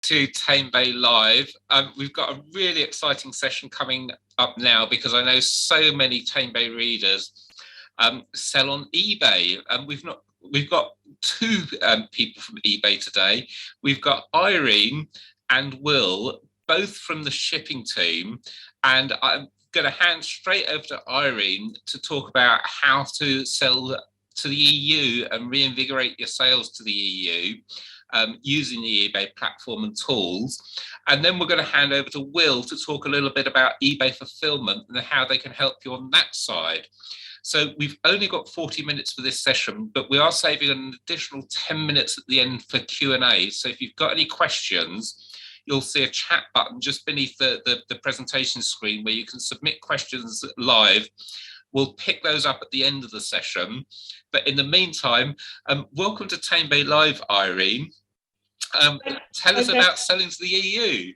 to Tame Bay Live. We've got a really exciting session coming up now because I know so many Tame Bay readers sell on eBay, and we've got two people from eBay today. We've got Irene and Will, both from the shipping team, and I'm going to hand straight over to Irene to talk about how to sell to the EU and reinvigorate your sales to the EU using the eBay platform and tools. And then we're going to hand over to Will to talk a little bit about eBay Fulfilment and how they can help you on that side. So we've only got 40 minutes for this session, but we are saving an additional 10 minutes at the end for Q&A. So if you've got any questions, you'll see a chat button just beneath the presentation screen where you can submit questions live. We'll pick those up at the end of the session. But in the meantime, welcome to Tame Bay Live, Irene. Tell us about selling to the EU.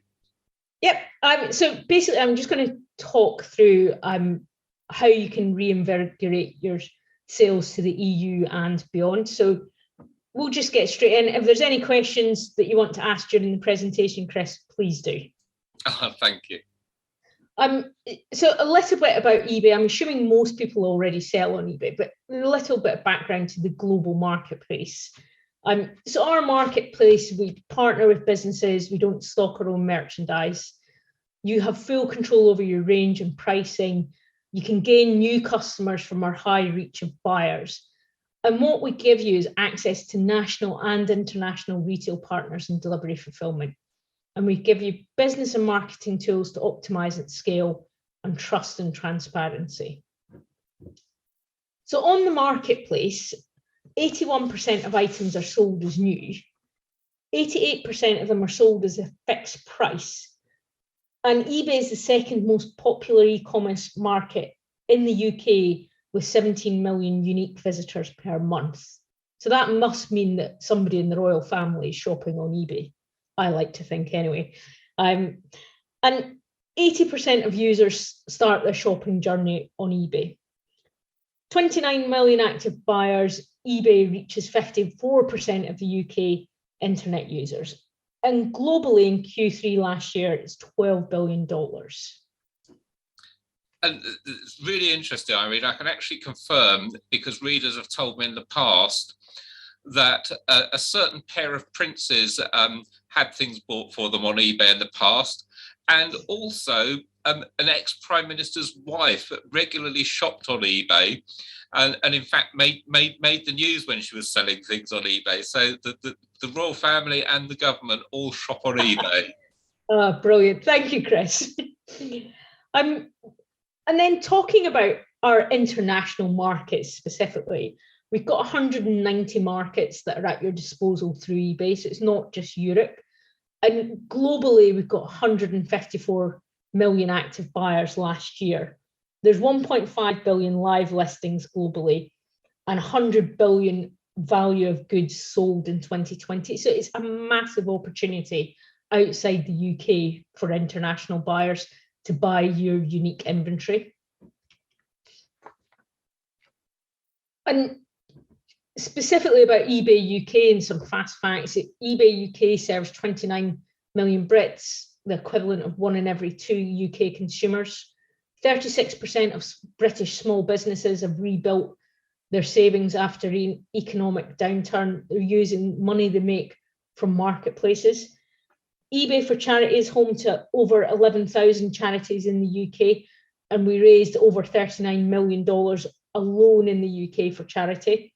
Yep. So basically, I'm just going to talk through how you can reinvigorate your sales to the EU and beyond. So we'll just get straight in. If there's any questions that you want to ask during the presentation, Chris, please do. Thank you. So a little bit about eBay. I'm assuming most people already sell on eBay, but a little bit of background to the global marketplace. So our marketplace, we partner with businesses. We don't stock our own merchandise. You have full control over your range and pricing. You can gain new customers from our high reach of buyers. And what we give you is access to national and international retail partners and delivery fulfillment. And we give you business and marketing tools to optimize at scale and trust and transparency. So on the marketplace, 81% of items are sold as new. 88% of them are sold as a fixed price. And eBay is the second most popular e-commerce market in the UK with 17 million unique visitors per month. So that must mean that somebody in the royal family is shopping on eBay. I like to think anyway. And 80% of users start their shopping journey on eBay. 29 million active buyers, eBay reaches 54% of the UK internet users. And globally in Q3 last year, it's $12 billion. And it's really interesting, Irene. I can actually confirm, because readers have told me in the past, that a certain pair of princes had things bought for them on eBay in the past, and also an ex-prime minister's wife regularly shopped on eBay, and in fact made the news when she was selling things on eBay. So the royal family and the government all shop on eBay. Oh, brilliant! Thank you, Chris. And then talking about our international markets specifically. We've got 190 markets that are at your disposal through eBay, so it's not just Europe. And globally, we've got 154 million active buyers last year. There's 1.5 billion live listings globally and 100 billion value of goods sold in 2020. So it's a massive opportunity outside the UK for international buyers to buy your unique inventory. And specifically about eBay UK and some fast facts, eBay UK serves 29 million Brits, the equivalent of 1 in every 2 UK consumers. 36% of British small businesses have rebuilt their savings after an economic downturn. They're using money they make from marketplaces. eBay for Charity is home to over 11,000 charities in the UK, and we raised over $39 million alone in the UK for charity.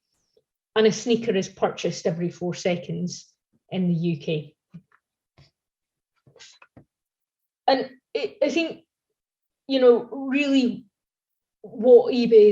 And a sneaker is purchased every 4 seconds in the UK. And I think, really what eBay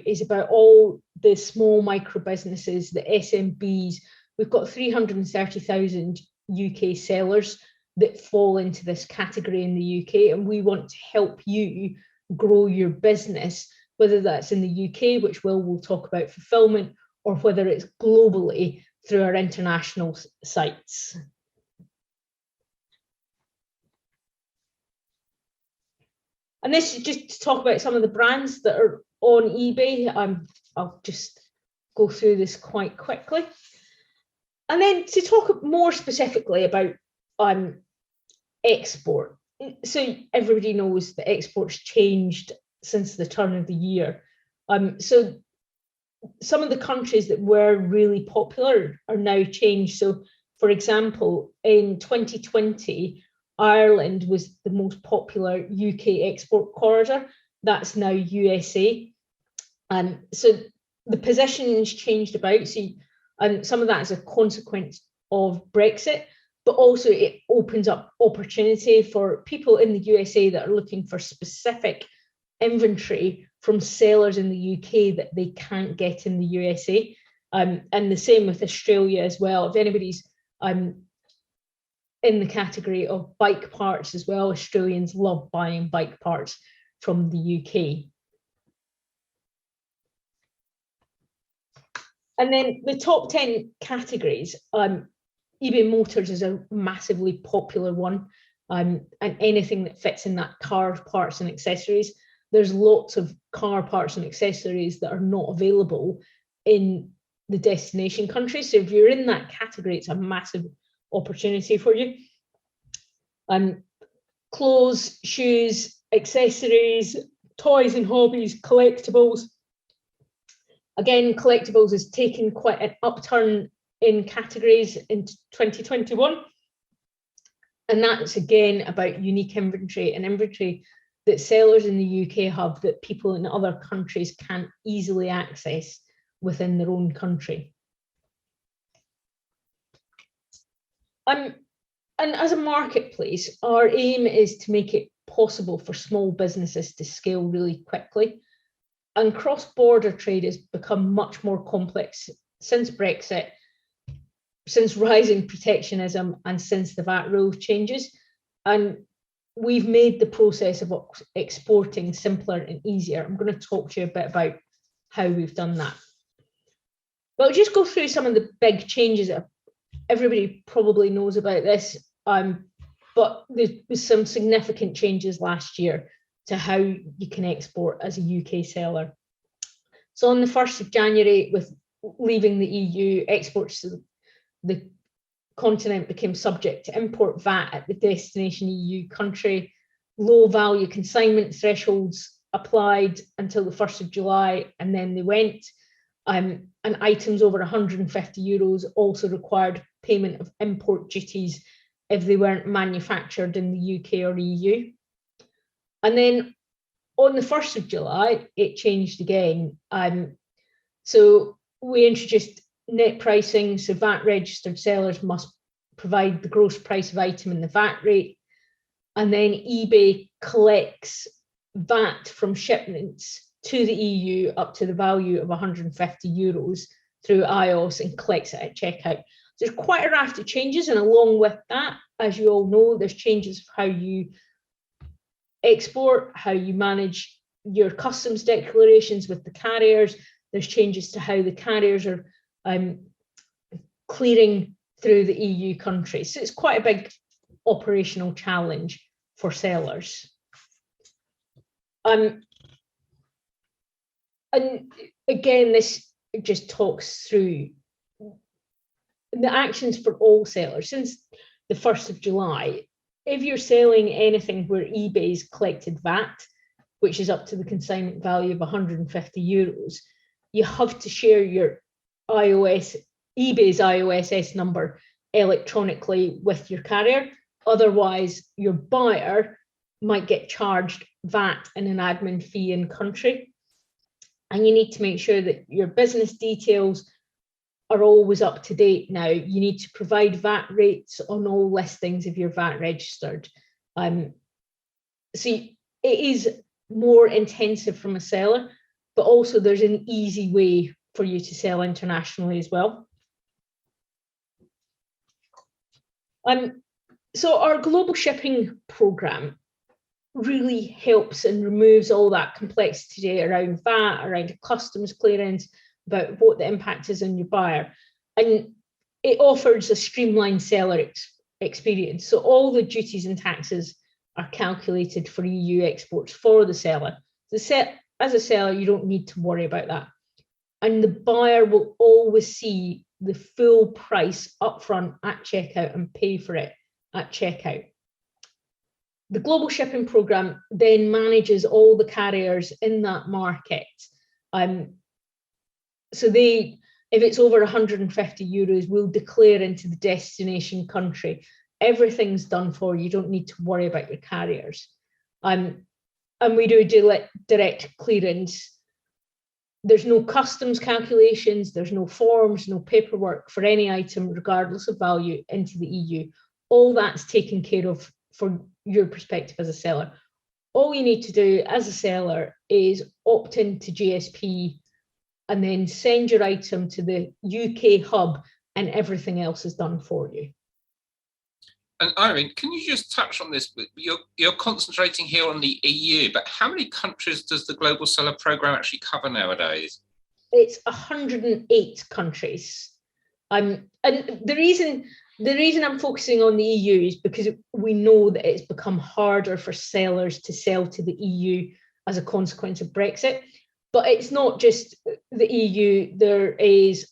is about all the small micro businesses, the SMBs. We've got 330,000 UK sellers that fall into this category in the UK, and we want to help you grow your business, whether that's in the UK, which we'll talk about fulfillment, or whether it's globally through our international sites. And this is just to talk about some of the brands that are on eBay. I'll just go through this quite quickly. And then to talk more specifically about export. So everybody knows that exports changed since the turn of the year. So some of the countries that were really popular are now changed. So, for example, in 2020, Ireland was the most popular UK export corridor. That's now USA. So the positioning's changed about. So, some of that is a consequence of Brexit, but also it opens up opportunity for people in the USA that are looking for specific inventory from sellers in the UK that they can't get in the USA. And the same with Australia as well. If anybody's in the category of bike parts as well, Australians love buying bike parts from the UK. And then the top 10 categories, eBay Motors is a massively popular one, and anything that fits in that car parts and accessories. There's lots of car parts and accessories that are not available in the destination country. So if you're in that category, it's a massive opportunity for you. Clothes, shoes, accessories, toys and hobbies, collectibles. Again, collectibles has taken quite an upturn in categories in 2021. And that's again about unique inventory and inventory that sellers in the UK have that people in other countries can't easily access within their own country. And as a marketplace, our aim is to make it possible for small businesses to scale really quickly. And cross-border trade has become much more complex since Brexit, since rising protectionism, and since the VAT rule changes. And we've made the process of exporting simpler and easier. I'm going to talk to you a bit about how we've done that. But I'll just go through some of the big changes that everybody probably knows about this, but there was some significant changes last year to how you can export as a UK seller. So on the 1st of January, with leaving the EU, exports to the continent became subject to import VAT at the destination EU country. Low value consignment thresholds applied until the 1st of July, and then they went. And items over 150 euros also required payment of import duties if they weren't manufactured in the UK or EU. And then on the 1st of July, it changed again. So we introduced net pricing. So VAT registered sellers must provide the gross price of item and the VAT rate. And then eBay collects VAT from shipments to the EU up to the value of 150 euros through iOS and collects it at checkout. So there's quite a raft of changes. And along with that, as you all know, there's changes of how you export, how you manage your customs declarations with the carriers. There's changes to how the carriers are clearing through the EU countries. So it's quite a big operational challenge for sellers. And again, this just talks through the actions for all sellers. Since the 1st of July, if you're selling anything where eBay's collected VAT, which is up to the consignment value of 150 euros, you have to share your eBay's IOSS number electronically with your carrier. Otherwise, your buyer might get charged VAT and an admin fee in country. And you need to make sure that your business details are always up to date now. You need to provide VAT rates on all listings if you're VAT registered. So it is more intensive from a seller, but also there's an easy way for you to sell internationally as well. So our global shipping program really helps and removes all that complexity around VAT, around customs clearance, about what the impact is on your buyer. And it offers a streamlined seller experience. So all the duties and taxes are calculated for EU exports for the seller. As a seller, you don't need to worry about that. And the buyer will always see the full price upfront at checkout and pay for it at checkout. The global shipping program then manages all the carriers in that market. So if it's over 150 euros, we'll declare into the destination country. Everything's done for you. You don't need to worry about your carriers. And we do direct clearance. There's no customs calculations, there's no forms, no paperwork for any item, regardless of value, into the EU. All that's taken care of for your perspective as a seller. All you need to do as a seller is opt into GSP and then send your item to the UK hub, and everything else is done for you. And Irene, can you just touch on this? You're concentrating here on the EU, but how many countries does the Global Seller Programme actually cover nowadays? It's 108 countries. And the reason I'm focusing on the EU is because we know that it's become harder for sellers to sell to the EU as a consequence of Brexit. But it's not just the EU. There is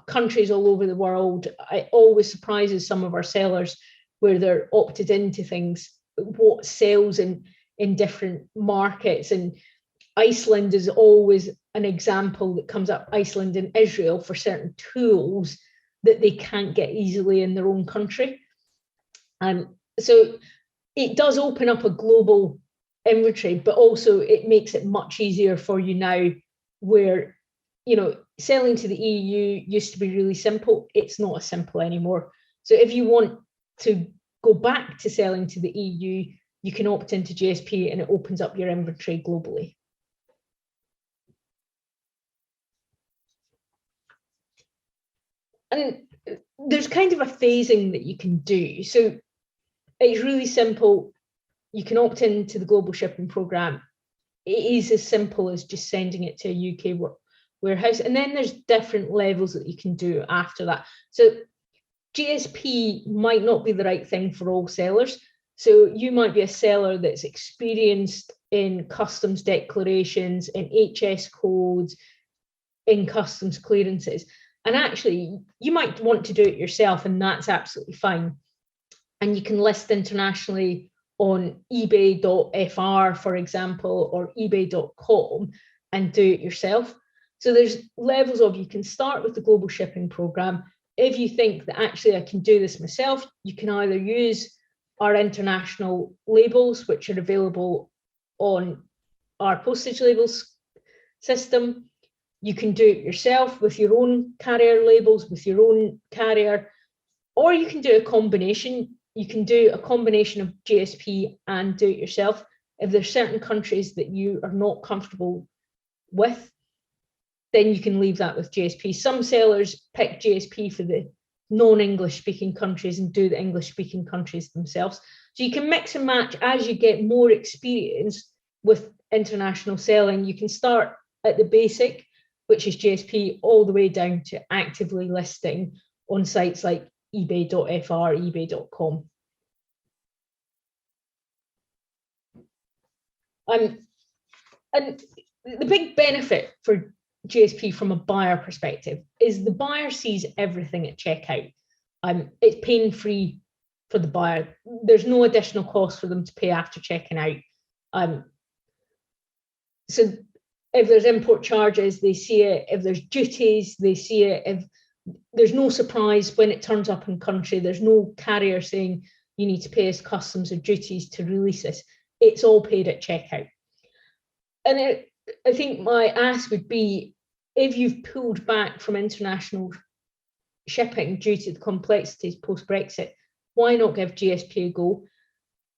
countries all over the world. It always surprises some of our sellers where they're opted into things, what sells in different markets. And Iceland is always an example that comes up, Iceland and Israel, for certain tools that they can't get easily in their own country. So it does open up a global inventory, but also it makes it much easier for you now, where, you know, selling to the EU used to be really simple. It's not as simple anymore. So if you want to go back to selling to the EU, you can opt into GSP and it opens up your inventory globally. And there's kind of a phasing that you can do. So it's really simple. You can opt into the global shipping program. It is as simple as just sending it to a UK warehouse. And then there's different levels that you can do after that. So GSP might not be the right thing for all sellers. So you might be a seller that's experienced in customs declarations, in HS codes, in customs clearances. And actually, you might want to do it yourself, and that's absolutely fine. And you can list internationally on ebay.fr, for example, or ebay.com, and do it yourself. So there's levels of, you can start with the global shipping program. If you think that actually I can do this myself, you can either use our international labels, which are available on our postage labels system. You can do it yourself with your own carrier labels, with your own carrier, or you can do a combination. You can do a combination of GSP and do it yourself. If there's certain countries that you are not comfortable with, then you can leave that with GSP. Some sellers pick GSP for the non-English speaking countries and do the English speaking countries themselves. So you can mix and match as you get more experience with international selling. You can start at the basic, which is GSP, all the way down to actively listing on sites like ebay.fr, ebay.com. And the big benefit for GSP from a buyer perspective is the buyer sees everything at checkout. It's pain-free for the buyer. There's no additional cost for them to pay after checking out. So if there's import charges, they see it. If there's duties, they see it. If there's no surprise when it turns up in country, there's no carrier saying you need to pay us customs or duties to release this. It's all paid at checkout. And I think my ask would be, if you've pulled back from international shipping due to the complexities post-Brexit, why not give GSP a go?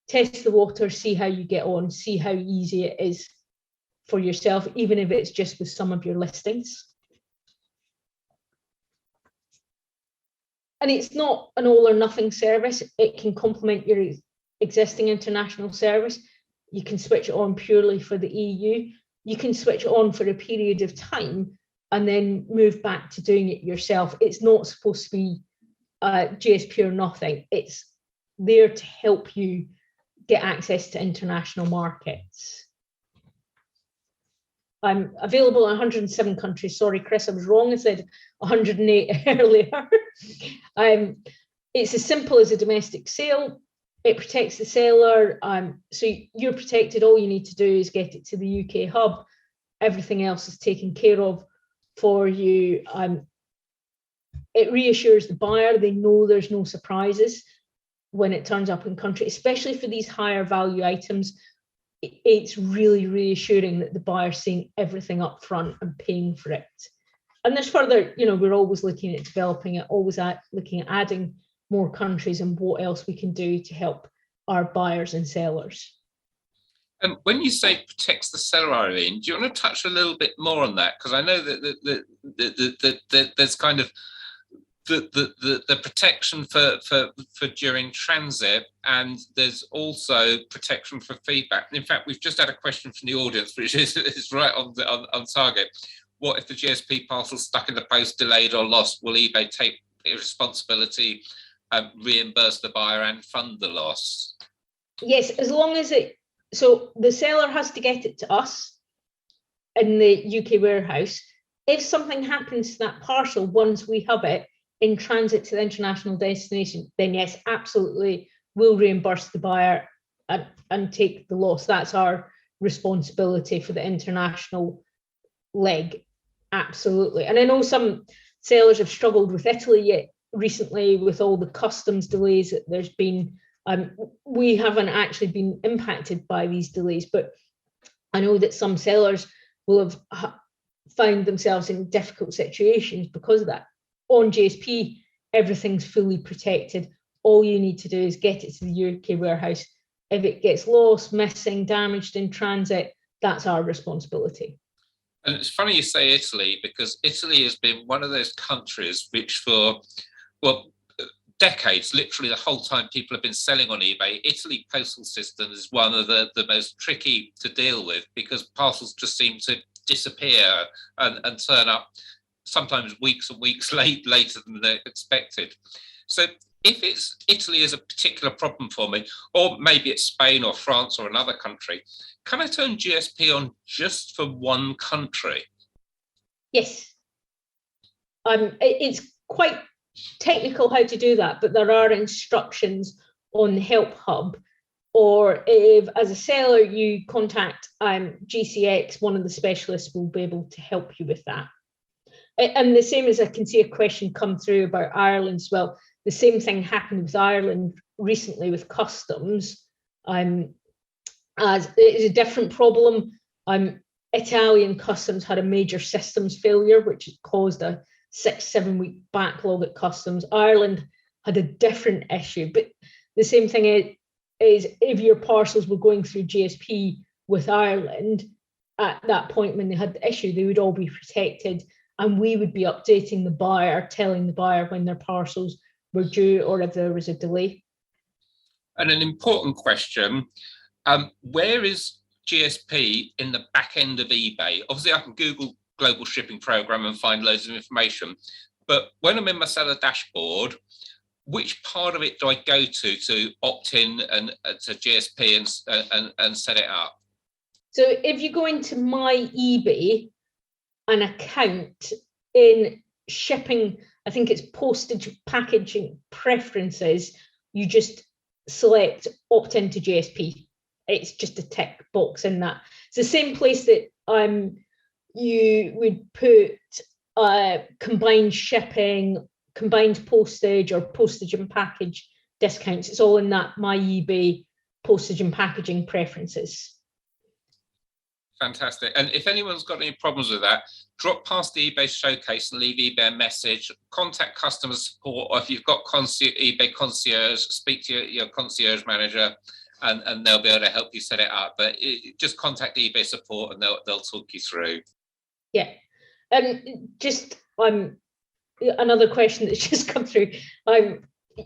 Test the water, see how you get on, see how easy it is for yourself, even if it's just with some of your listings. And it's not an all or nothing service. It can complement your existing international service. You can switch it on purely for the EU. You can switch it on for a period of time and then move back to doing it yourself. It's not supposed to be GSP or nothing. It's there to help you get access to international markets. I'm available in 107 countries. Sorry, Chris, I was wrong. I said 108 earlier. it's as simple as a domestic sale. It protects the seller. So you're protected. All you need to do is get it to the UK hub. Everything else is taken care of for you. It reassures the buyer. They know there's no surprises when it turns up in country, especially for these higher value items. It's really reassuring that the buyer's seeing everything up front and paying for it. And there's further, we're always looking at developing it, always looking at adding more countries and what else we can do to help our buyers and sellers. And when you say protects the seller, Irene, do you want to touch a little bit more on that? Because I know that there's kind of the protection for during transit, and there's also protection for feedback. In fact, we've just had a question from the audience, which is right on target. What if the GSP parcel's stuck in the post, delayed or lost? Will eBay take responsibility, reimburse the buyer and fund the loss? Yes, as long as so the seller has to get it to us in the UK warehouse. If something happens to that parcel once we have it in transit to the international destination, then yes, absolutely, we'll reimburse the buyer and take the loss. That's our responsibility for the international leg, absolutely. And I know some sellers have struggled with Italy recently with all the customs delays that there's been. We haven't actually been impacted by these delays, but I know that some sellers will have found themselves in difficult situations because of that. On GSP, everything's fully protected. All you need to do is get it to the UK warehouse. If it gets lost, missing, damaged in transit, that's our responsibility. And it's funny you say Italy, because Italy has been one of those countries which for, decades, literally the whole time people have been selling on eBay, Italy postal system is one of the most tricky to deal with, because parcels just seem to disappear and turn up sometimes weeks and weeks later than they're expected. So if it's Italy is a particular problem for me, or maybe it's Spain or France or another country, can I turn GSP on just for one country? Yes. It's quite technical how to do that, but there are instructions on the Help Hub, or if as a seller you contact GCX, one of the specialists will be able to help you with that. And the same as I can see a question come through about Ireland as well. The same thing happened with Ireland recently with customs. As it is a different problem. Italian customs had a major systems failure, which caused a 6-7 week backlog at customs. Ireland had a different issue, but the same thing is if your parcels were going through GSP with Ireland at that point when they had the issue, they would all be protected, and we would be updating the buyer, telling the buyer when their parcels were due or if there was a delay. And an important question, where is GSP in the back end of eBay? Obviously I can Google global shipping program and find loads of information, but when I'm in my seller dashboard, which part of it do I go to opt in and to GSP and set it up? So if you go into my eBay, an account in shipping, I think it's postage packaging preferences, you just select opt into GSP. It's just a tick box in that. It's the same place that you would put combined shipping, combined postage, or postage and package discounts. It's all in that my eBay postage and packaging preferences. Fantastic. And if anyone's got any problems with that, drop past the eBay showcase and leave eBay a message, contact customer support, or if you've got eBay concierge, speak to your concierge manager and they'll be able to help you set it up. But just contact eBay support and they'll talk you through. Yeah. Just another question that's just come through.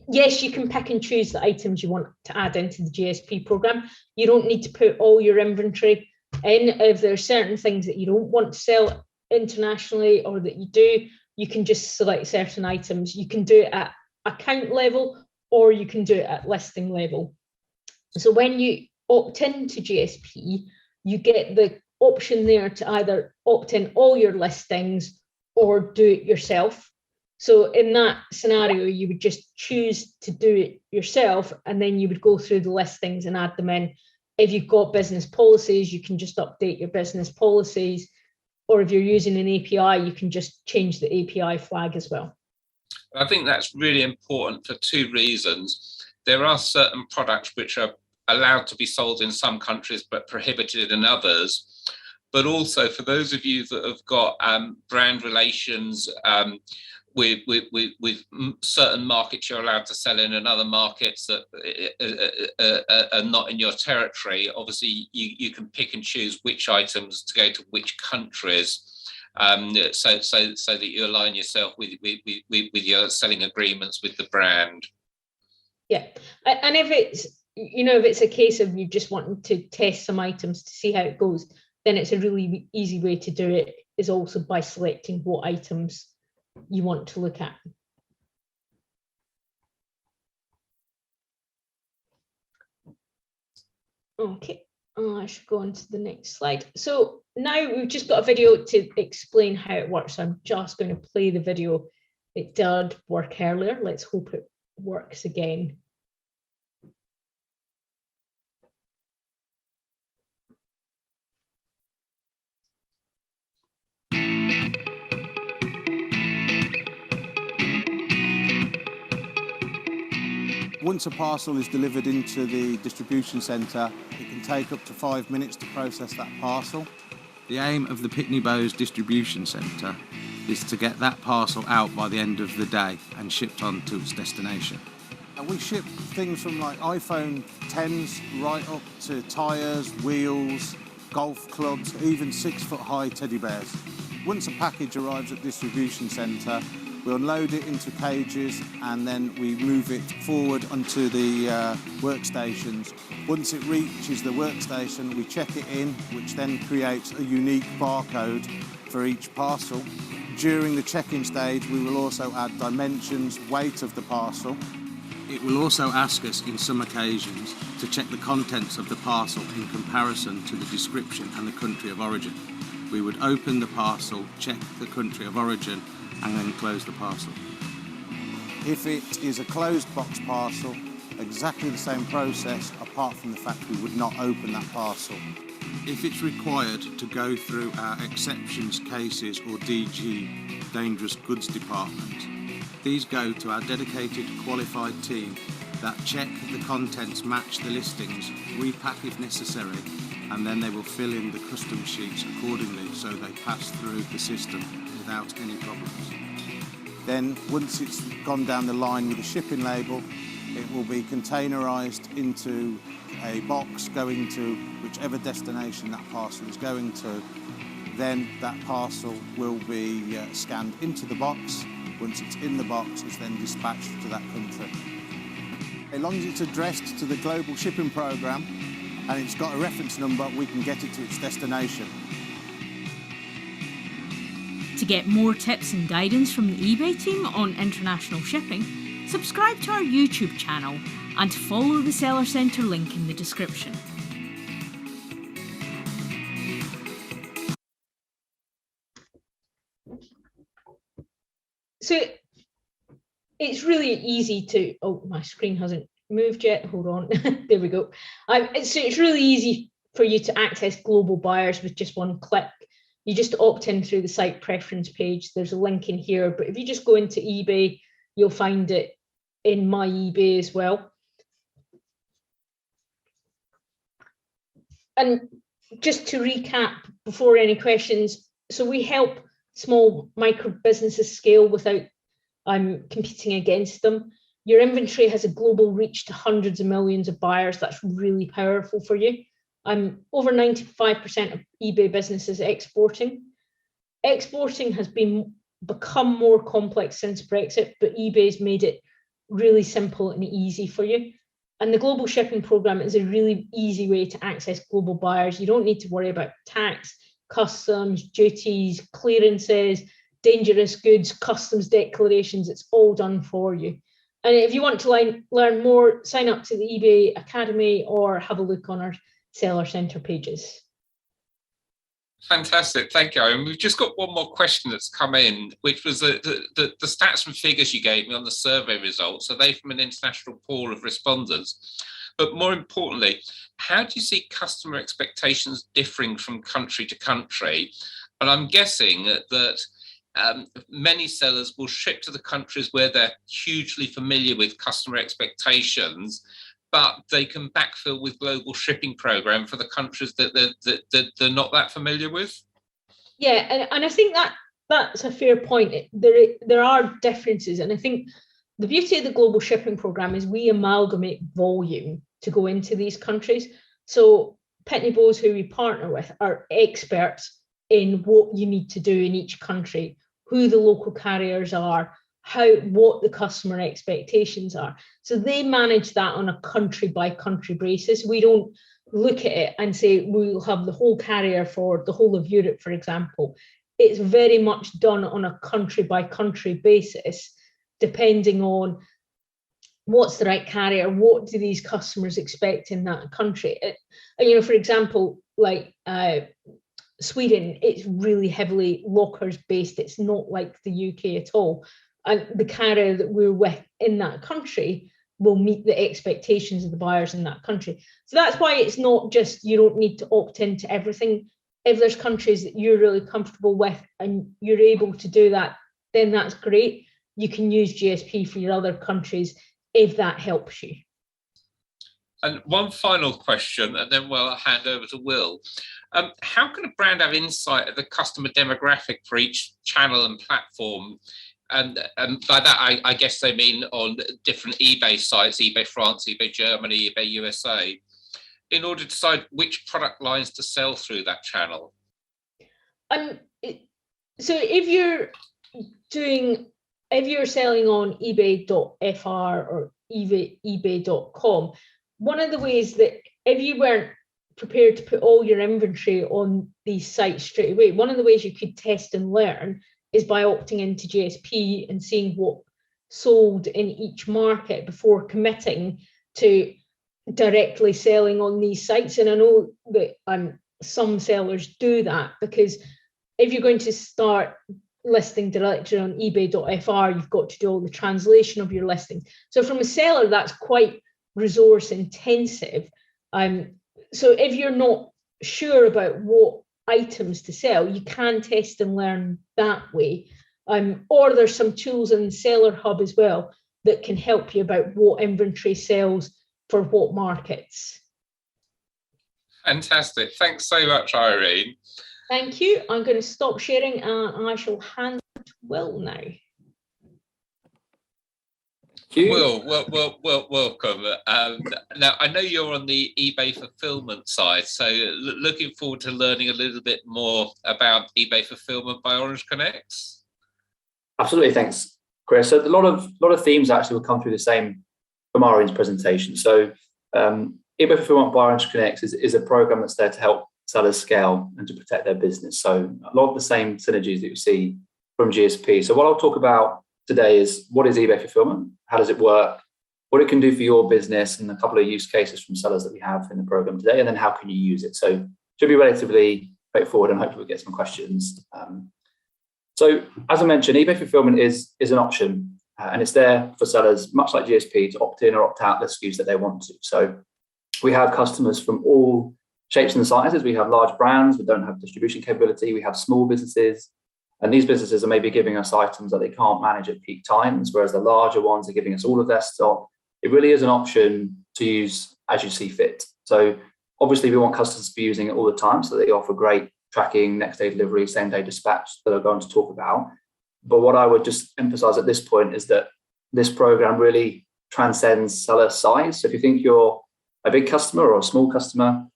Yes, you can pick and choose the items you want to add into the GSP program. You don't need to put all your inventory in. If there are certain things that you don't want to sell internationally or that you do, you can just select certain items. You can do it at account level or you can do it at listing level. So when you opt into GSP, you get the option there to either opt in all your listings or do it yourself. So in that scenario, you would just choose to do it yourself, and then you would go through the listings and add them in. If you've got business policies, you can just update your business policies. Or if you're using an API, you can just change the API flag as well. I think that's really important for two reasons. There are certain products which are allowed to be sold in some countries but prohibited in others. But also for those of you that have got brand relations with certain markets you're allowed to sell in, and other markets that are not in your territory, obviously you can pick and choose which items to go to which countries. So that you align yourself with your selling agreements with the brand. Yeah, and if it's a case of you just wanting to test some items to see how it goes, then it's a really easy way to do it, is also by selecting what items you want to look at. Okay, I should go on to the next slide. So now we've just got a video to explain how it works. So I'm just going to play the video. It did work earlier. Let's hope it works again. Once a parcel is delivered into the distribution centre, it can take up to 5 minutes to process that parcel. The aim of the Pitney Bowes distribution centre is to get that parcel out by the end of the day and shipped on to its destination. We ship things from like iPhone 10s right up to tyres, wheels, golf clubs, even 6-foot-high teddy bears. Once a package arrives at distribution centre, we unload it into cages and then we move it forward onto the workstations. Once it reaches the workstation, we check it in, which then creates a unique barcode for each parcel. During the check-in stage, we will also add dimensions, weight of the parcel. It will also ask us, in some occasions, to check the contents of the parcel in comparison to the description and the country of origin. We would open the parcel, check the country of origin, and then close the parcel. If it is a closed box parcel, exactly the same process, apart from the fact we would not open that parcel. If it's required to go through our exceptions cases or DG, dangerous goods department, these go to our dedicated qualified team that check the contents match the listings, repack if necessary, and then they will fill in the custom sheets accordingly so they pass through the system without any problems. Then, once it's gone down the line with a shipping label, it will be containerised into a box going to whichever destination that parcel is going to. Then that parcel will be scanned into the box. Once it's in the box, it's then dispatched to that country. As long as it's addressed to the global shipping programme and it's got a reference number, we can get it to its destination. To get more tips and guidance from the eBay team on international shipping, subscribe to our YouTube channel and follow the Seller Centre link in the description. So it's really easy to, oh, my screen hasn't moved yet, hold on, there we go. So it's really easy for you to access global buyers with just one click. You just opt in through the site preference page. There's a link in here, but if you just go into eBay, you'll find it in My eBay as well. And just to recap before any questions, so we help small micro businesses scale without competing against them. Your inventory has a global reach to hundreds of millions of buyers. That's really powerful for you. Over 95% of eBay businesses exporting. Exporting has become more complex since Brexit, but eBay's made it really simple and easy for you. And the global shipping program is a really easy way to access global buyers. You don't need to worry about tax, customs, duties, clearances, dangerous goods, customs declarations. It's all done for you. And if you want to learn more, sign up to the eBay Academy or have a look on our Seller Centre pages. Fantastic, thank you. And we've just got one more question that's come in, which was the stats and figures you gave me on the survey results. Are they from an international pool of respondents? But more importantly, how do you see customer expectations differing from country to country? And I'm guessing that many sellers will ship to the countries where they're hugely familiar with customer expectations, but they can backfill with global shipping program for the countries that they're not that familiar with. Yeah, and I think that's a fair point. There are differences, and I think the beauty of the global shipping program is we amalgamate volume to go into these countries. So Pitney Bowes, who we partner with, are experts in what you need to do in each country, who the local carriers are, what the customer expectations are. So they manage that on a country by country basis. We don't look at it and say we'll have the whole carrier for the whole of Europe, for example. It's very much done on a country by country basis, depending on what's the right carrier, what do these customers expect in that country. For example, like Sweden, it's really heavily lockers based. It's not like the UK at all. And the carrier that we're with in that country will meet the expectations of the buyers in that country. So that's why it's not just, you don't need to opt into everything. If there's countries that you're really comfortable with and you're able to do that, then that's great. You can use GSP for your other countries if that helps you. And one final question, and then we'll hand over to Will. How can a brand have insight of the customer demographic for each channel and platform? And by that, I guess they mean on different eBay sites, eBay France, eBay Germany, eBay USA, in order to decide which product lines to sell through that channel? So if you're selling on ebay.fr or ebay.com, one of the ways that if you weren't prepared to put all your inventory on these sites straight away, one of the ways you could test and learn is by opting into GSP and seeing what sold in each market before committing to directly selling on these sites. And I know that some sellers do that, because if you're going to start listing directly on ebay.fr, you've got to do all the translation of your listing. So from a seller, that's quite resource intensive. So if you're not sure about what items to sell, you can test and learn that way. Or there's some tools in the Seller Hub as well that can help you about what inventory sells for what markets. Fantastic. Thanks so much, Irene. Thank you. I'm going to stop sharing and I shall hand it to Will now. Will, welcome. Now, I know you're on the eBay Fulfilment side, so looking forward to learning a little bit more about eBay Fulfilment by Orange Connects. Absolutely, thanks, Chris. So a lot of themes actually will come through the same from Irene's presentation. So eBay Fulfilment by Orange Connects is a program that's there to help sellers scale and to protect their business. So a lot of the same synergies that you see from GSP. So what I'll talk about today is what is eBay Fulfilment, how does it work, what it can do for your business, and a couple of use cases from sellers that we have in the program today, and then how can you use it. So it should be relatively straightforward, and hopefully we'll get some questions. So as I mentioned, eBay Fulfilment is an option, and it's there for sellers, much like GSP, to opt in or opt out the SKUs that they want to. So we have customers from all shapes and sizes. We have large brands that don't have distribution capability. We have small businesses, and these businesses are maybe giving us items that they can't manage at peak times, whereas the larger ones are giving us all of their stock. It really is an option to use as you see fit. So obviously we want customers to be using it all the time, so they offer great tracking, next day delivery, same day dispatch that I'm going to talk about. But what I would just emphasize at this point is that this program really transcends seller size. So if you think you're a big customer or a small customer,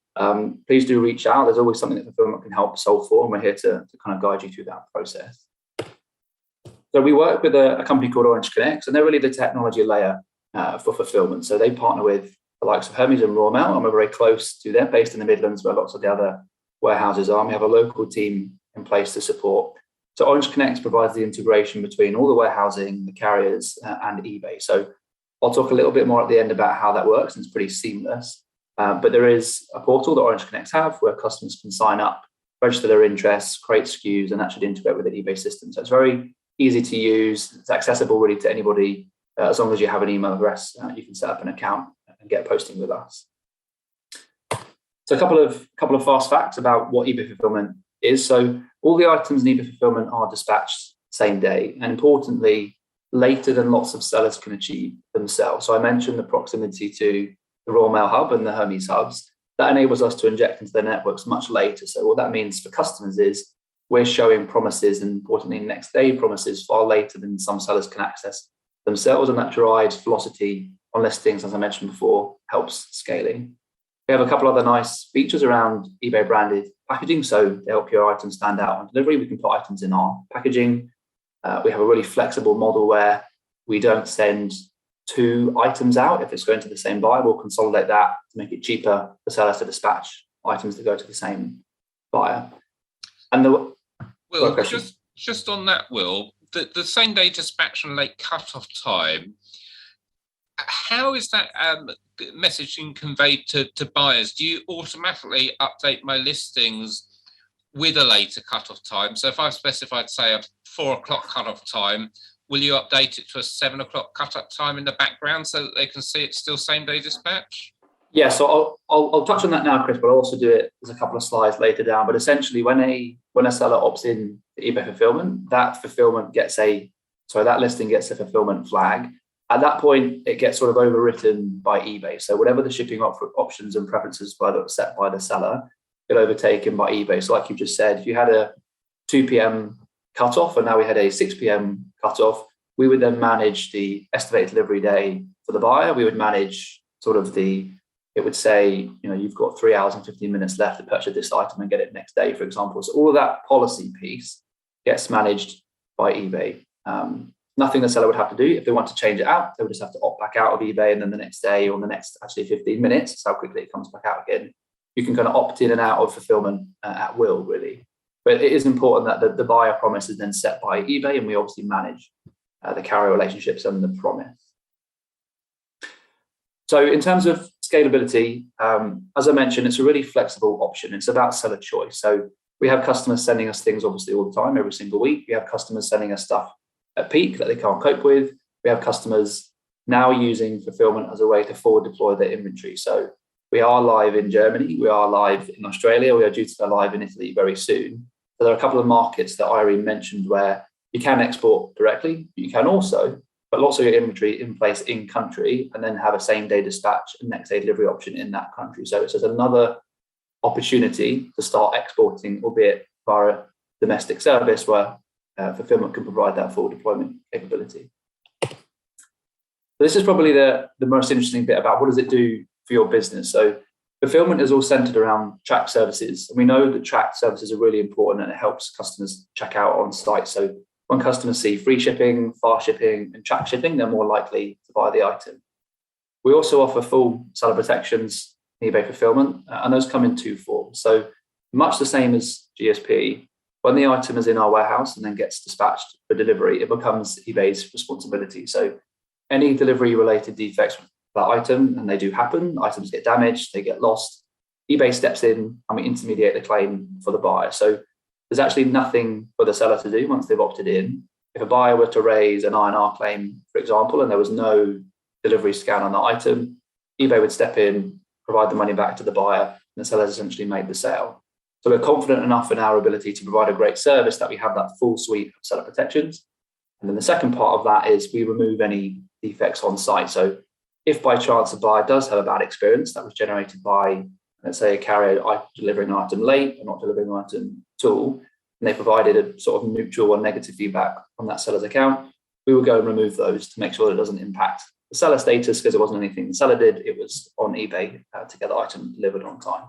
please do reach out. There's always something that Fulfilment can help solve for, and we're here to kind of guide you through that process. So we work with a company called Orange Connects, and they're really the technology layer for Fulfilment. So they partner with the likes of Hermes and Royal Mail, and we're very close to them, based in the Midlands where lots of the other warehouses are. And we have a local team in place to support. So Orange Connects provides the integration between all the warehousing, the carriers, and eBay. So I'll talk a little bit more at the end about how that works, and it's pretty seamless. But there is a portal that Orange Connects have where customers can sign up register their interests, create SKUs, and actually integrate with the eBay system. So it's very easy to use. It's accessible really to anybody. As long as you have an email address, you can set up an account and get posting with us. So a couple of fast facts about what eBay Fulfilment is. So all the items in eBay Fulfilment are dispatched same day, and importantly, later than lots of sellers can achieve themselves. So I mentioned the proximity to the Royal Mail Hub and the Hermes hubs. That enables us to inject into their networks much later. So what that means for customers is we're showing promises, and importantly, next day promises far later than some sellers can access themselves, and that drives velocity on listings, as I mentioned before, helps scaling. We have a couple other nice features around eBay branded packaging. So to help your items stand out on delivery, we can put items in our packaging. We have a really flexible model where we don't send 2 items out. If it's going to the same buyer, we'll consolidate that to make it cheaper for sellers to dispatch items that go to the same buyer. And Will, just on that, Will, the same day dispatch and late cut-off time, how is that messaging conveyed to buyers? Do you automatically update my listings with a later cut-off time? So if I've specified, say, a 4 o'clock cut-off time, will you update it to a 7 o'clock cut-off time in the background so that they can see it's still same-day dispatch? Yeah, so I'll touch on that now, Chris, but I'll also do it as a couple of slides later down. But essentially, when a seller opts in to eBay Fulfilment, that listing gets a fulfillment flag. At that point, it gets sort of overwritten by eBay. So whatever the shipping options and preferences were set by the seller, get overtaken by eBay. So like you just said, if you had a 2 p.m. cutoff and now we had a 6 p.m. cutoff, we would then manage the estimated delivery day for the buyer. We would manage it would say, you've got 3 hours and 15 minutes left to purchase this item and get it next day, for example. So all of that policy piece gets managed by eBay. Nothing the seller would have to do. If they want to change it out, they would just have to opt back out of eBay, and then the next day or the next 15 minutes, that's how quickly it comes back out again. You can kind of opt in and out of fulfillment at will, really. But it is important that the buyer promise is then set by eBay, and we obviously manage the carrier relationships and the promise. So in terms of scalability, as I mentioned, it's a really flexible option. It's about seller choice. So we have customers sending us things obviously all the time, every single week. We have customers sending us stuff at peak that they can't cope with. We have customers now using fulfillment as a way to forward deploy their inventory. So we are live in Germany, we are live in Australia, we are due to go live in Italy very soon. So there are a couple of markets that Irene mentioned where you can export directly, but you can also put lots of your inventory in place in country and then have a same day dispatch and next day delivery option in that country. So it's just another opportunity to start exporting, albeit via a domestic service where fulfillment can provide that full deployment capability. So this is probably the most interesting bit about what does it do for your business. So fulfillment is all centered around tracked services. And we know that tracked services are really important and it helps customers check out on site. So when customers see free shipping, fast shipping, and tracked shipping, they're more likely to buy the item. We also offer full seller protections in eBay Fulfilment, and those come in 2 forms. So much the same as GSP, when the item is in our warehouse and then gets dispatched for delivery, it becomes eBay's responsibility. So any delivery related defects with that item, and they do happen, items get damaged, they get lost, eBay steps in and we intermediate the claim for the buyer. So there's actually nothing for the seller to do once they've opted in. If a buyer were to raise an INR claim, for example, and there was no delivery scan on the item, eBay would step in, provide the money back to the buyer, and the seller's essentially made the sale. So we're confident enough in our ability to provide a great service that we have that full suite of seller protections. And then the second part of that is we remove any defects on site. So if by chance a buyer does have a bad experience that was generated by, let's say, a carrier delivering an item late or not delivering an item at all, and they provided a sort of neutral or negative feedback on that seller's account, we will go and remove those to make sure that it doesn't impact the seller status, because it wasn't anything the seller did, it was on eBay to get the item delivered on time.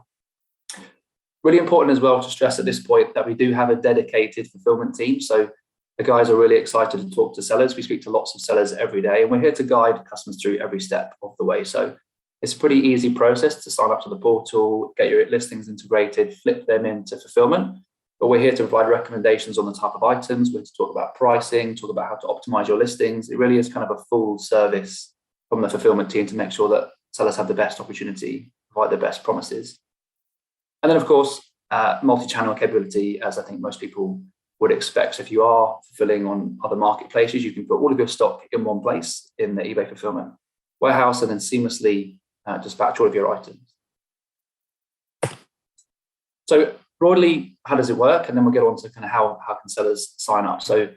Really important as well to stress at this point that we do have a dedicated fulfillment team. So the guys are really excited to talk to sellers. We speak to lots of sellers every day, and we're here to guide customers through every step of the way. So it's a pretty easy process to sign up to the portal, get your listings integrated, flip them into fulfillment. But we're here to provide recommendations on the type of items. We're here to talk about pricing, talk about how to optimize your listings. It really is kind of a full service from the fulfillment team to make sure that sellers have the best opportunity, provide the best promises. And then, of course, multi-channel capability, as I think most people would expect. So if you are fulfilling on other marketplaces, you can put all of your stock in one place in the eBay Fulfilment warehouse and then seamlessly dispatch all of your items. So broadly, how does it work? And then we'll get on to kind of how can sellers sign up. So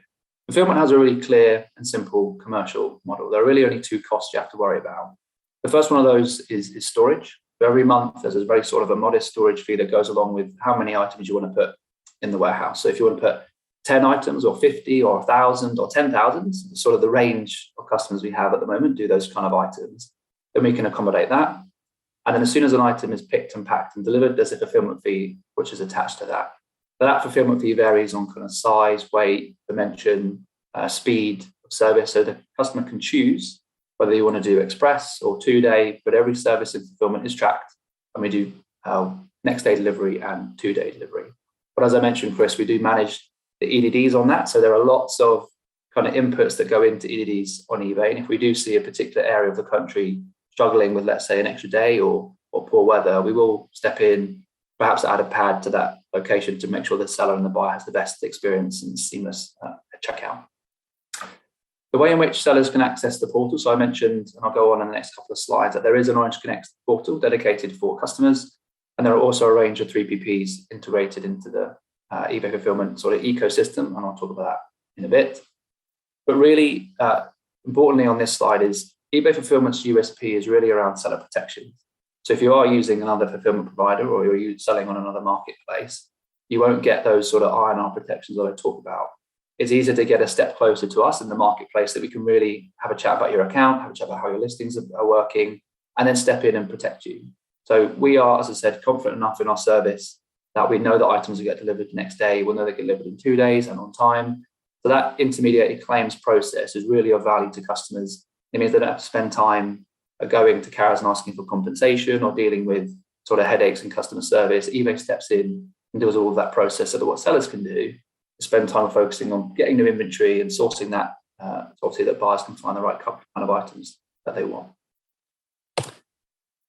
Fulfilment has a really clear and simple commercial model. There are really only two costs you have to worry about. The first one of those is storage. Every month, there's a very sort of a modest storage fee that goes along with how many items you want to put in the warehouse. So if you want to put 10 items or 50 or 1,000 or 10,000, sort of the range of customers we have at the moment do those kind of items, then we can accommodate that. And then as soon as an item is picked and packed and delivered, there's a fulfillment fee which is attached to that. But that fulfillment fee varies on kind of size, weight, dimension, speed of service. So the customer can choose whether you want to do express or 2-day, but every service in fulfillment is tracked, and we do next day delivery and 2-day delivery. But as I mentioned, Chris, we do manage the EDDs on that. So there are lots of kind of inputs that go into EDDs on eBay. And if we do see a particular area of the country struggling with, let's say, an extra day or poor weather, we will step in, perhaps add a pad to that location to make sure the seller and the buyer has the best experience and seamless checkout. The way in which sellers can access the portal, so I mentioned, and I'll go on in the next couple of slides, that there is an Orange Connect portal dedicated for customers, and there are also a range of 3PPs integrated into the eBay Fulfilment sort of ecosystem, and I'll talk about that in a bit. But really, importantly on this slide is eBay Fulfilment's USP is really around seller protection. So if you are using another fulfillment provider or you're selling on another marketplace, you won't get those sort of INR protections that I talk about. It's easier to get a step closer to us in the marketplace that we can really have a chat about your account, have a chat about how your listings are working, and then step in and protect you. So we are, as I said, confident enough in our service that we know that items will get delivered the next day. We'll know they get delivered in 2 days and on time. So that intermediated claims process is really of value to customers. It means they don't have to spend time going to carriers and asking for compensation or dealing with sort of headaches in customer service. eBay steps in and does all of that process. So that what sellers can do is spend time focusing on getting new inventory and sourcing that, obviously that buyers can find the right kind of items that they want.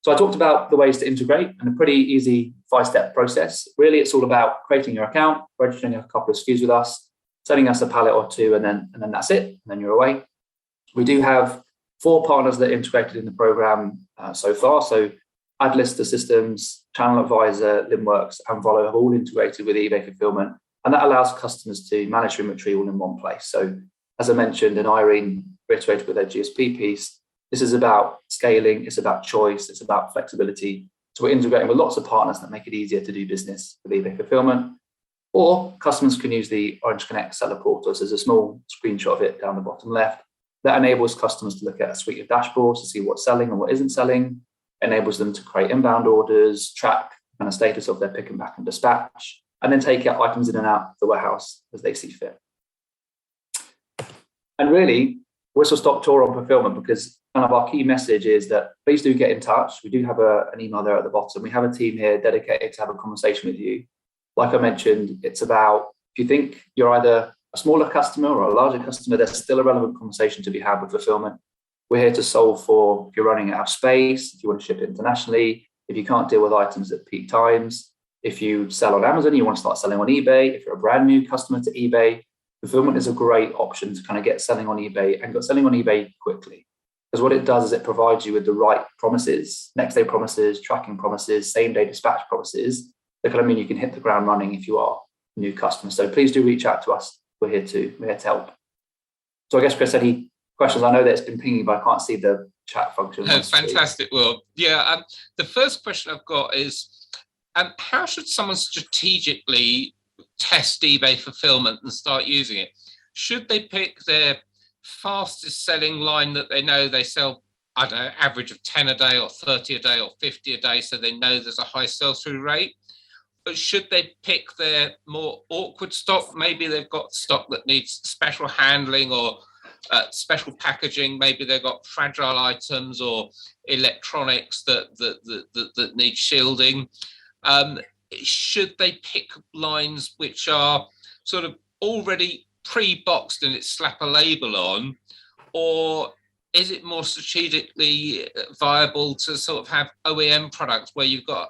So I talked about the ways to integrate and a pretty easy 5-step process. Really, it's all about creating your account, registering a couple of SKUs with us, sending us a pallet or two, and then that's it, and then you're away. We do have 4 partners that are integrated in the program so far. So AdLister Systems, Channel Advisor, Limworks, and Volo have all integrated with eBay Fulfilment, and that allows customers to manage their inventory all in one place. So as I mentioned, and Irene reiterated with their GSP piece, this is about scaling, it's about choice, it's about flexibility. So we're integrating with lots of partners that make it easier to do business with eBay Fulfilment. Or customers can use the Orange Connect seller portal. So there's a small screenshot of it down the bottom left that enables customers to look at a suite of dashboards to see what's selling and what isn't selling, enables them to create inbound orders, track kind of status of their pick and pack and dispatch, and then take out items in and out of the warehouse as they see fit. And really, whistle stop tour on fulfillment, because kind of our key message is that please do get in touch. We do have an email there at the bottom. We have a team here dedicated to have a conversation with you. Like I mentioned, it's about, if you think you're either a smaller customer or a larger customer, there's still a relevant conversation to be had with fulfillment. We're here to solve for if you're running out of space, if you want to ship it internationally, if you can't deal with items at peak times, if you sell on Amazon, you want to start selling on eBay, if you're a brand new customer to eBay, fulfillment is a great option to kind of get selling on eBay and get selling on eBay quickly. Because what it does is it provides you with the right promises, next day promises, tracking promises, same day dispatch promises that kind of mean you can hit the ground running if you are a new customer. So please do reach out to us. We're here to help. So I guess Chris, any questions? I know that it's been pinging, but I can't see the chat function. Oh, fantastic, Will. Yeah, the first question I've got is, how should someone strategically test eBay Fulfilment and start using it? Should they pick their fastest selling line that they know they sell, I don't know, average of 10 a day or 30 a day or 50 a day, so they know there's a high sell-through rate? But should they pick their more awkward stock? Maybe they've got stock that needs special handling or special packaging. Maybe they've got fragile items or electronics that need shielding. Should they pick lines which are sort of already pre-boxed and it's slap a label on, or is it more strategically viable to sort of have OEM products where you've got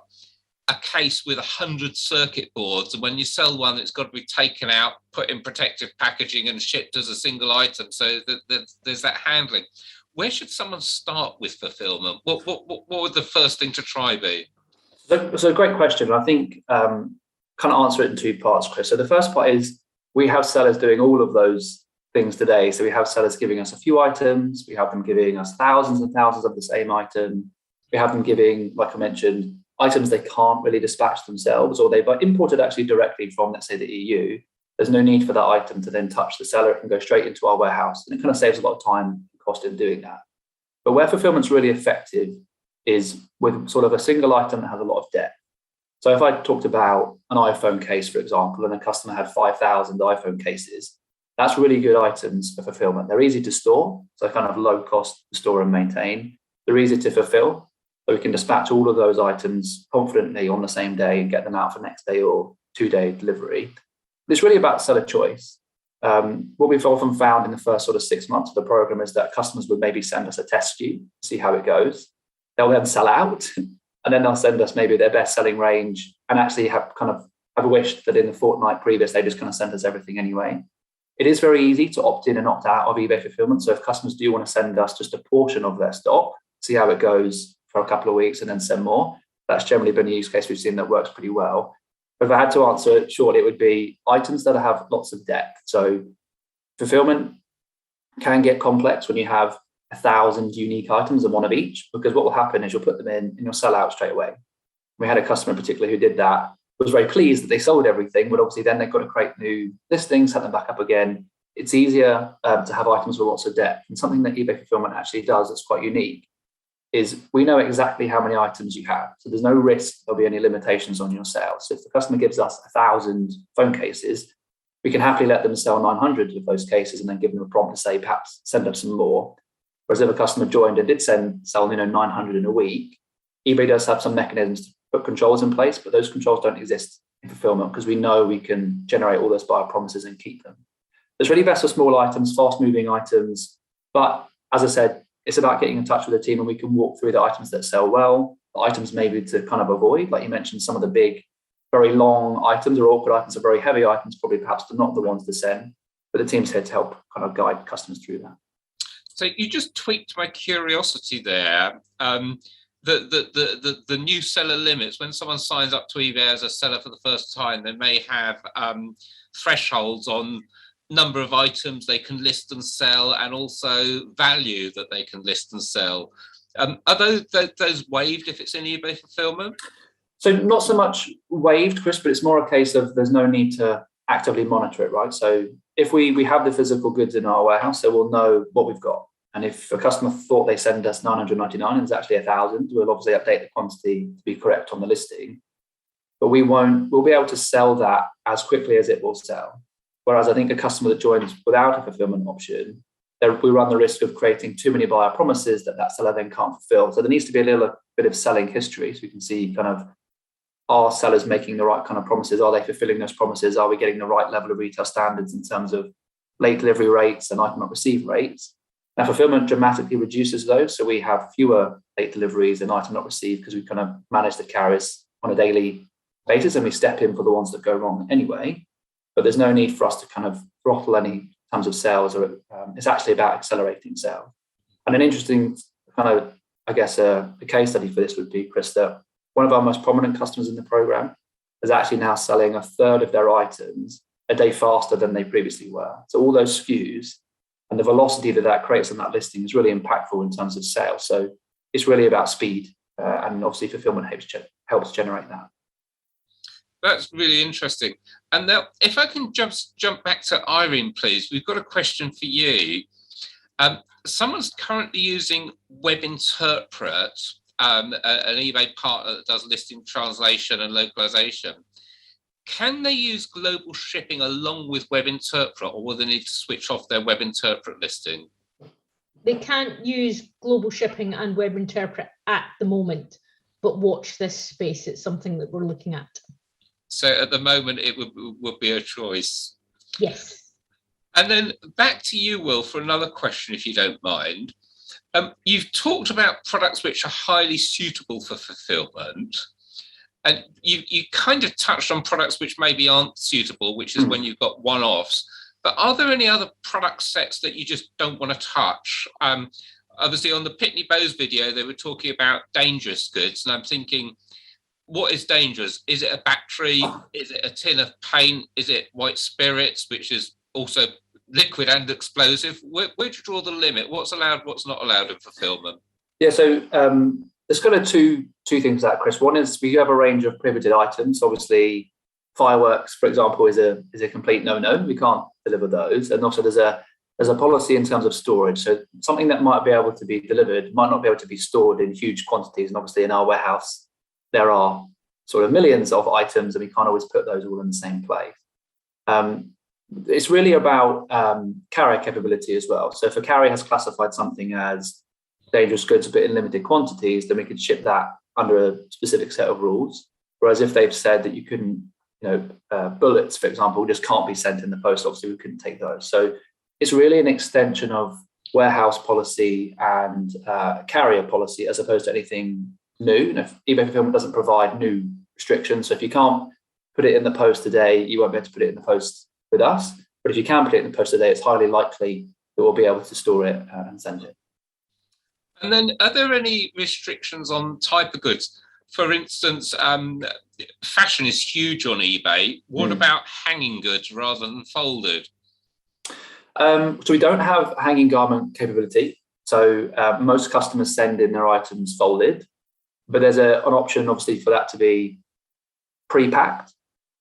a case with 100 circuit boards, and when you sell one, it's got to be taken out, put in protective packaging and shipped as a single item. So there's that handling. Where should someone start with fulfillment? What would the first thing to try be? So great question. I think kind of answer it in two parts, Chris. So the first part is we have sellers doing all of those things today. So we have sellers giving us a few items. We have them giving us thousands and thousands of the same item. We have them giving, like I mentioned, items they can't really dispatch themselves, or they've imported actually directly from, let's say, the EU. There's no need for that item to then touch the seller. It can go straight into our warehouse, and it kind of saves a lot of time and cost in doing that. But where fulfillment's really effective is with sort of a single item that has a lot of depth. So if I talked about an iPhone case, for example, and a customer had 5,000 iPhone cases, that's really good items for fulfillment. They're easy to store, so kind of low cost to store and maintain. They're easy to fulfill, so we can dispatch all of those items confidently on the same day and get them out for next day or 2-day delivery. It's really about seller choice. What we've often found in the first sort of 6 months of the program is that customers would maybe send us a test SKU, see how it goes. They'll then sell out, and then they'll send us maybe their best selling range, and actually have a wish that in the fortnight previous they just kind of send us everything anyway. It is very easy to opt in and opt out of eBay fulfillment. So if customers do want to send us just a portion of their stock, see how it goes for a couple of weeks and then send more, that's generally been a use case we've seen that works pretty well. But if I had to answer it shortly, it would be items that have lots of depth. So fulfillment can get complex when you have 1,000 unique items and one of each, because what will happen is you'll put them in and you'll sell out straight away. We had a customer particularly who did that, was very pleased that they sold everything, but obviously then they've got to create new listings, set them back up again. It's easier to have items with lots of depth. And something that eBay Fulfillment actually does that's quite unique is we know exactly how many items you have. So there's no risk there'll be any limitations on your sales. So if the customer gives us 1,000 phone cases, we can happily let them sell 900 of those cases and then give them a prompt to say, perhaps send us some more. Whereas if a customer joined and did sell 900 in a week, eBay does have some mechanisms to put controls in place, but those controls don't exist in fulfillment because we know we can generate all those buyer promises and keep them. It's really best for small items, fast moving items. But as I said, it's about getting in touch with the team and we can walk through the items that sell well, the items maybe to kind of avoid, like you mentioned, some of the big, very long items or awkward items are very heavy items, probably perhaps not the ones to send, but the team's here to help kind of guide customers through that. So you just tweaked my curiosity there. The new seller limits, when someone signs up to eBay as a seller for the first time, they may have thresholds on number of items they can list and sell, and also value that they can list and sell. Are those waived if it's in eBay fulfillment? So not so much waived, Chris, but it's more a case of there's no need to actively monitor it, right? So if we have the physical goods in our warehouse, so we'll know what we've got. And if a customer thought they send us 999 and it's actually 1,000, we'll obviously update the quantity to be correct on the listing. But we'll be able to sell that as quickly as it will sell. Whereas I think a customer that joins without a fulfillment option, we run the risk of creating too many buyer promises that seller then can't fulfill. So there needs to be a little bit of selling history so we can see kind of, are sellers making the right kind of promises? Are they fulfilling those promises? Are we getting the right level of retail standards in terms of late delivery rates and item not received rates? Now, fulfillment dramatically reduces those. So we have fewer late deliveries and item not received because we kind of manage the carriers on a daily basis and we step in for the ones that go wrong anyway. But there's no need for us to kind of throttle any terms of sales, or it's actually about accelerating sales. And an interesting kind of, I guess, a case study for this would be, Chris, that one of our most prominent customers in the program is actually now selling a third of their items a day faster than they previously were. So all those SKUs and the velocity that creates on that listing is really impactful in terms of sales. So it's really about speed, and obviously fulfillment helps generate that. That's really interesting. And now, if I can jump back to Irene, please. We've got a question for you. Someone's currently using Web Interpret, an eBay partner that does listing translation and localization. Can they use global shipping along with Web Interpret, or will they need to switch off their Web Interpret listing? They can't use global shipping and Web Interpret at the moment, but watch this space. It's something that we're looking at. So at the moment, it would be a choice. Yes. And then back to you, Will, for another question, if you don't mind. You've talked about products which are highly suitable for fulfillment. And you kind of touched on products which maybe aren't suitable, which is when you've got one-offs. But are there any other product sets that you just don't want to touch? Obviously, on the Pitney Bowes video, they were talking about dangerous goods. And I'm thinking, what is dangerous? Is it a battery? Is it a tin of paint? Is it white spirits, which is also liquid and explosive? Where do you draw the limit? What's allowed, what's not allowed in fulfilment? Yeah, so there's kind of two things to that, Chris. One is we have a range of prohibited items. Obviously, fireworks, for example, is a complete no-no. We can't deliver those. And also there's a policy in terms of storage. So something that might be able to be delivered might not be able to be stored in huge quantities. And obviously in our warehouse, there are sort of millions of items and we can't always put those all in the same place. It's really about carrier capability as well. So if a carrier has classified something as dangerous goods but in limited quantities, then we could ship that under a specific set of rules. Whereas if they've said that you couldn't, bullets, for example, just can't be sent in the post, obviously we couldn't take those. So it's really an extension of warehouse policy and carrier policy as opposed to anything new. And if eBay Fulfilment doesn't provide new restrictions, so if you can't put it in the post today, you won't be able to put it in the post with us. But if you can put it in the post today, it's highly likely that we'll be able to store it and send it. And then are there any restrictions on type of goods? For instance, fashion is huge on eBay. What about hanging goods rather than folded? So we don't have hanging garment capability. So most customers send in their items folded, but there's an option obviously for that to be pre-packed.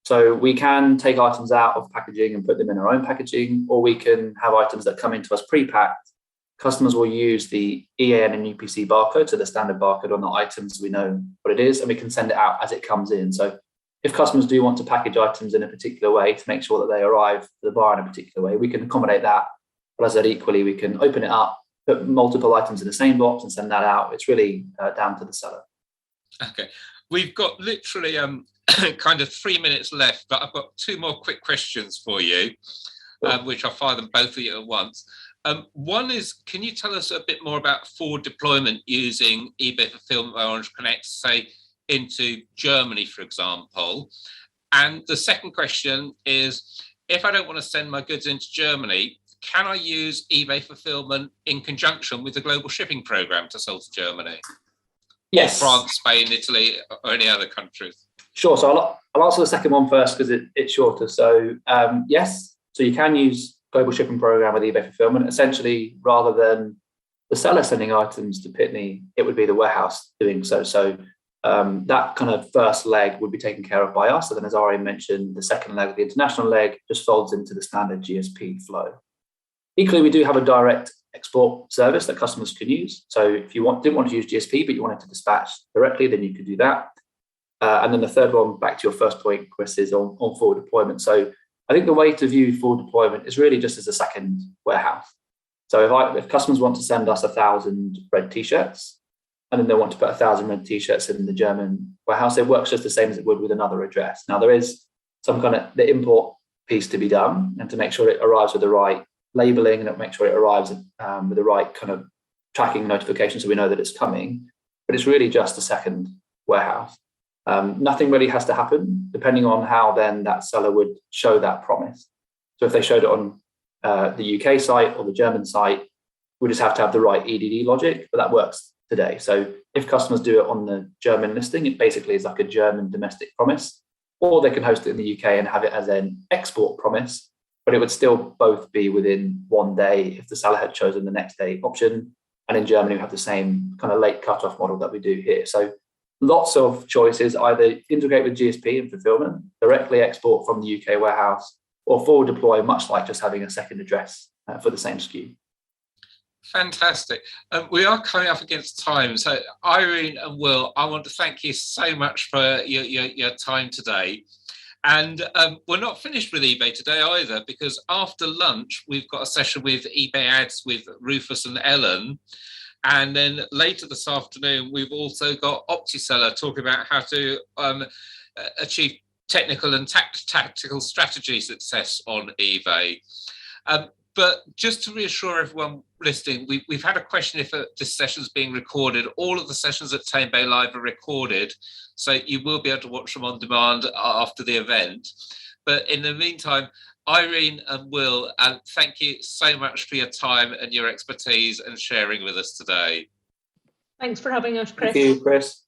So we can take items out of packaging and put them in our own packaging, or we can have items that come into us pre-packed. Customers will use the EAN and UPC barcode, so the standard barcode on the items, so we know what it is, and we can send it out as it comes in. So if customers do want to package items in a particular way to make sure that they arrive to the buyer in a particular way, we can accommodate that. But as I said, equally, we can open it up, put multiple items in the same box and send that out. It's really down to the seller. Okay. We've got literally kind of 3 minutes left, but I've got two more quick questions for you, which I'll fire them both of you at once. One is, can you tell us a bit more about forward deployment using eBay Fulfilment by Orange Connect, say, into Germany, for example? And the second question is, if I don't want to send my goods into Germany, can I use eBay Fulfilment in conjunction with the global shipping program to sell to Germany? Yes. Or France, Spain, Italy, or any other countries? Sure. So I'll answer the second one first because it's shorter. So yes, so you can use global shipping program with eBay Fulfilment. Essentially, rather than the seller sending items to Pitney, it would be the warehouse doing so. So that kind of first leg would be taken care of by us. So then, as Irene mentioned, the second leg, the international leg, just folds into the standard GSP flow. Equally, we do have a direct export service that customers can use. So if you didn't want to use GSP, but you wanted to dispatch directly, then you could do that. And then the third one, back to your first point, Chris, is on forward deployment. So I think the way to view forward deployment is really just as a second warehouse. So if customers want to send us 1,000 red T-shirts, and then they want to put 1,000 red T-shirts in the German warehouse, it works just the same as it would with another address. Now, there is some kind of the import piece to be done and to make sure it arrives with the right labeling and make sure it arrives with the right kind of tracking notification so we know that it's coming. But it's really just a second warehouse. Nothing really has to happen depending on how then that seller would show that promise. So if they showed it on the UK site or the German site, we just have to have the right EDD logic, but that works today. So if customers do it on the German listing, it basically is like a German domestic promise, or they can host it in the UK and have it as an export promise, but it would still both be within 1 day if the seller had chosen the next day option. And in Germany, we have the same kind of late cutoff model that we do here. So lots of choices, either integrate with GSP and fulfillment, directly export from the UK warehouse, or forward deploy, much like just having a second address for the same SKU. Fantastic. We are coming up against time. So Irene and Will, I want to thank you so much for your time today. And we're not finished with eBay today either, because after lunch, we've got a session with eBay Ads with Rufus and Ellen. And then later this afternoon, we've also got OptiSeller talking about how to achieve technical and tactical strategy success on eBay. But just to reassure everyone listening, we've had a question if this session's being recorded. All of the sessions at Tame Bay Live are recorded, so you will be able to watch them on demand after the event. But in the meantime, Irene and Will, thank you so much for your time and your expertise and sharing with us today. Thanks for having us, Chris. Thank you, Chris.